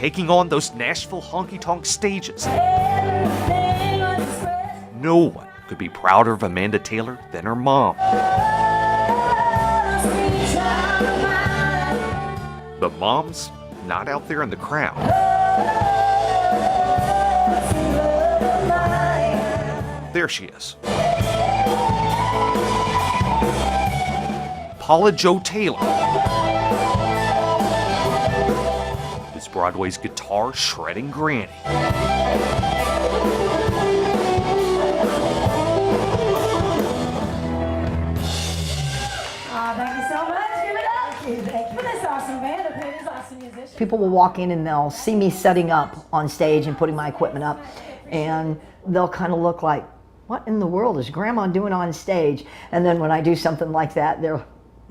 taking on those Nashville honky-tonk stages. No one could be prouder of Amanda Taylor than her mom. But Mom's not out there in the crowd. There she is. Paula Jo Taylor is Broadway's guitar shredding granny. Thank you so much. Give it up. Thank you. For this awesome band of this awesome musician. People will walk in and they'll see me setting up on stage and putting my equipment up, and they'll kind of look like, what in the world is Grandma doing on stage? And then when I do something like that,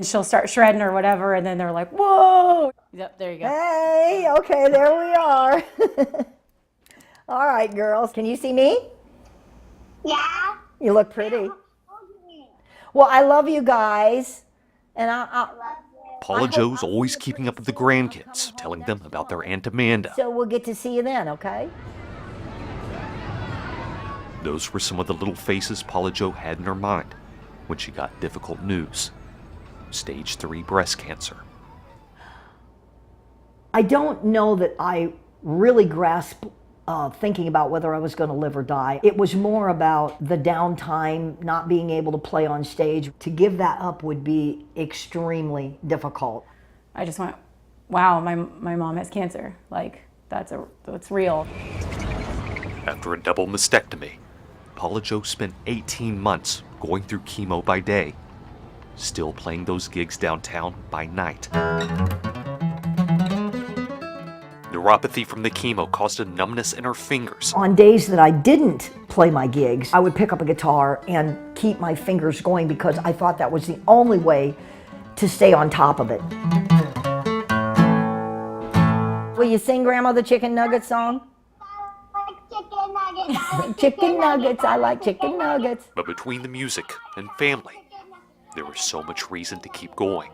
she'll start shredding or whatever, and then they're like, whoa! Yep, there you go. Hey, okay, there we are. All right, girls, can you see me? Yeah. You look pretty. Well, I love you guys, and Paula Jo's always keeping up with the grandkids, telling them about their Aunt Amanda. so we'll get to see you then, okay? Those were some of the little faces Paula Jo had in her mind when she got difficult news. Stage 3 breast cancer. I don't know that I really grasped thinking about whether I was going to live or die. It was more about the downtime, not being able to play on stage. To give that up would be extremely difficult. I just went, wow, my mom has cancer. Like, that's real. After a double mastectomy, Paula Jo spent 18 months going through chemo by day, still playing those gigs downtown by night. Neuropathy from the chemo caused a numbness in her fingers. On days that I didn't play my gigs, I would pick up a guitar and keep my fingers going because I thought that was the only way to stay on top of it. Will you sing, Grandma, the Chicken Nugget song? Chicken nuggets. Chicken nuggets, I like chicken nuggets. But between the music and family, there was so much reason to keep going.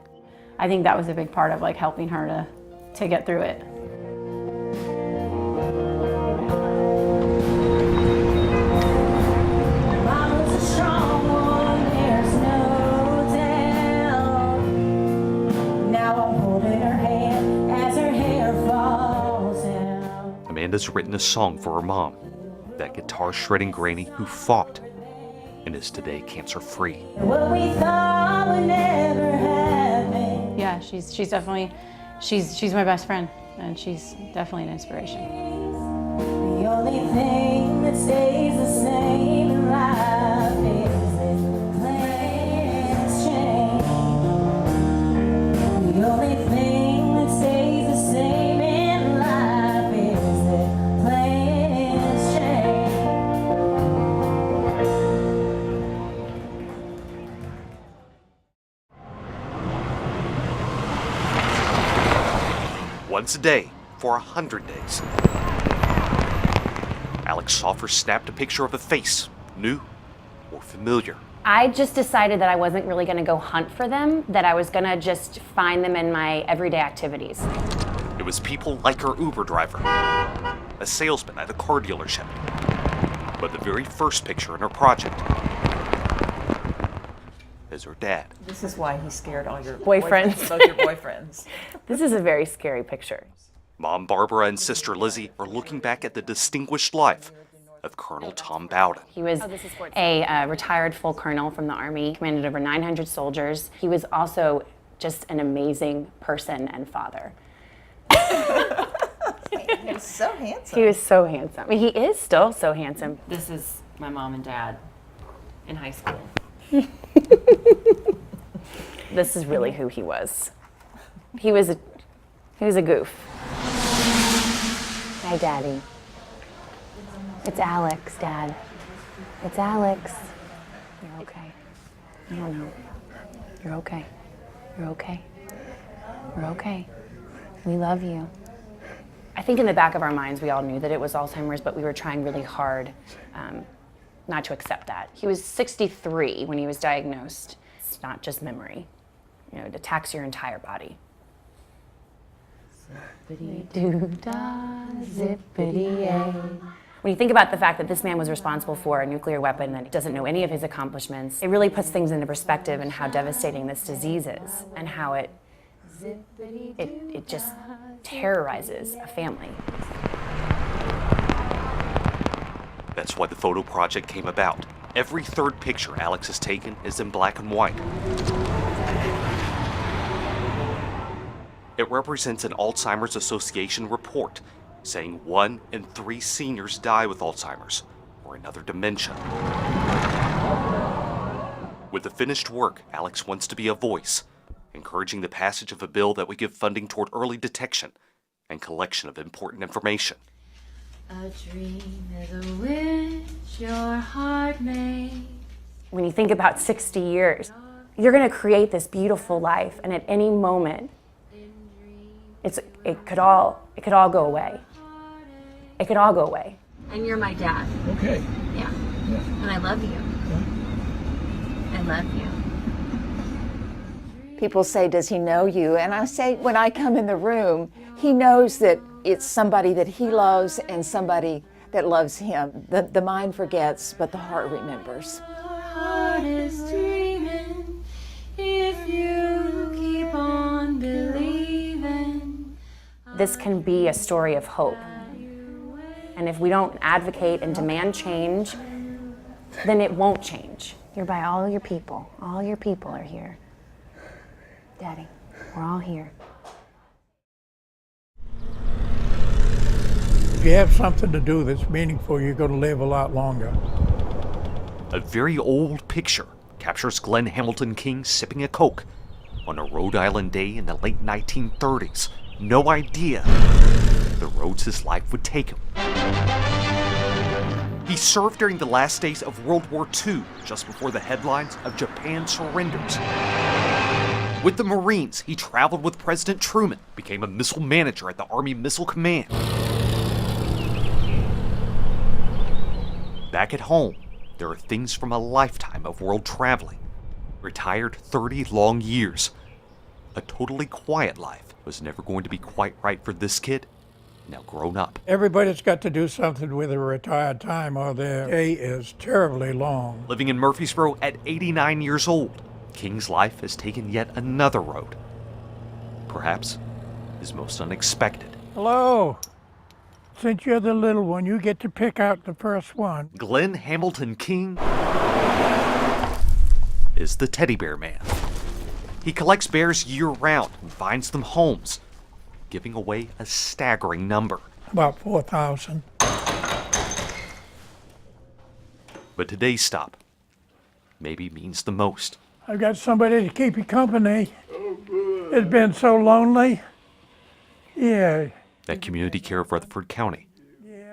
I think that was a big part of like helping her to get through it. Amanda's written a song for her mom, that guitar shredding granny who fought and is today cancer-free. Yeah, she's definitely, she's my best friend, and she's definitely an inspiration. The only thing that stays the same in life is that plans change. The only thing that stays the same in life is that plans change. Once a day for 100 days. Alex Soffer snapped a picture of a face, new or familiar. I just decided that I wasn't really going to go hunt for them, that I was going to just find them in my everyday activities. It was people like her Uber driver, a salesman at a car dealership. But the very first picture in her project is her dad. This is why he scared all your Boyfriends. both your boyfriends. This is a very scary picture. Mom Barbara and sister Lizzie are looking back at the distinguished life of Colonel Tom Bowden. He was a retired full colonel from the Army, commanded over 900 soldiers. He was also just an amazing person and father. He was so handsome. He was so handsome. I mean, he is still so handsome. This is my mom and dad in high school. This is really who he was. He was a goof. Hi, Daddy. It's Alex, Dad. It's Alex. You're okay. I don't know. You're okay. You're okay. We're okay. We love you. I think in the back of our minds, we all knew that it was Alzheimer's, but we were trying really hard not to accept that. He was 63 when he was diagnosed. It's not just memory. You know, it attacks your entire body. Zippity-doo-dah, zippity-yay. When you think about the fact that this man was responsible for a nuclear weapon and doesn't know any of his accomplishments, it really puts things into perspective and how devastating this disease is and how it just terrorizes a family. That's why the photo project came about. Every third picture Alex has taken is in black and white. It represents an Alzheimer's Association report saying 1 in 3 seniors die with Alzheimer's or another dementia. With the finished work, Alex wants to be a voice, encouraging the passage of a bill that would give funding toward early detection and collection of important information. A dream is a wish your heart made. When you think about 60 years, you're going to create this beautiful life, and at any moment, it could all go away. It could all go away. And you're my dad. Okay. Yeah. And I love you. I love you. People say, does he know you? And I say, when I come in the room, he knows that it's somebody that he loves and somebody that loves him. The mind forgets, but the heart remembers. Our heart is dreaming if you keep on believing. This can be a story of hope. And if we don't advocate and demand change, then it won't change. You're by all your people. All your people are here. Daddy, we're all here. If you have something to do that's meaningful, you're going to live a lot longer. A very old picture captures Glenn Hamilton King sipping a Coke on a Rhode Island day in the late 1930s. No idea the roads his life would take him. He served during the last days of World War II, just before the headlines of Japan surrenders. With the Marines, he traveled with President Truman, became a missile manager at the Army Missile Command. Back at home, there are things from a lifetime of world traveling. Retired 30 long years. A totally quiet life was never going to be quite right for this kid, now grown up. Everybody's got to do something with their retired time or their day is terribly long. Living in Murfreesboro at 89 years old, King's life has taken yet another road. Perhaps his most unexpected. Hello. Since you're the little one, you get to pick out the first one. Glenn Hamilton King is the teddy bear man. He collects bears year-round and finds them homes, giving away a staggering number. About 4,000. But today's stop maybe means the most. I've got somebody to keep you company. It's been so lonely. Yeah. At Community Care of Rutherford County,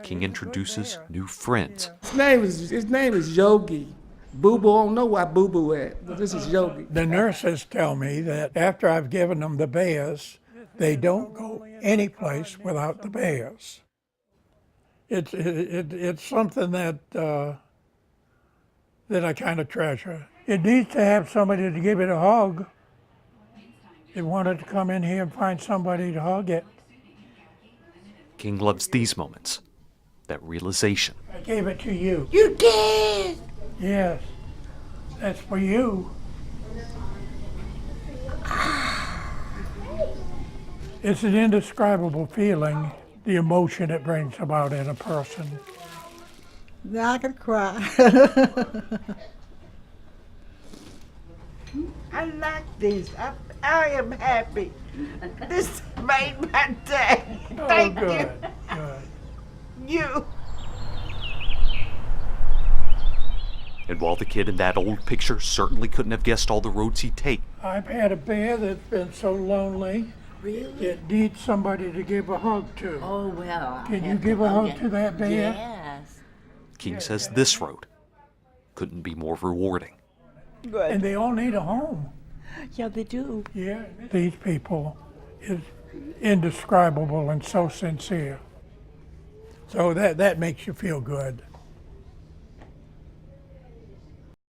King introduces new friends. His name is Yogi. Boo Boo, I don't know why Boo Boo at, but this is Yogi. The nurses tell me that after I've given them the bears, they don't go any place without the bears. It's something that I kind of treasure. It needs to have somebody to give it a hug. It wanted to come in here and find somebody to hug it. King loves these moments, that realization. I gave it to you. You did! Yes, that's for you. It's an indescribable feeling, the emotion it brings about in a person. Now I can cry. I like this. I am happy. This made my day. Thank good, you. Good. You. And while the kid in that old picture certainly couldn't have guessed all the roads he'd take, I've had a bear that's been so lonely. Really? It needs somebody to give a hug to. Oh, well. Can you give a hug to that bear? Yes. King says this road couldn't be more rewarding. Good. And they all need a home. Yeah, they do. Yeah, these people is indescribable and so sincere. So that makes you feel good.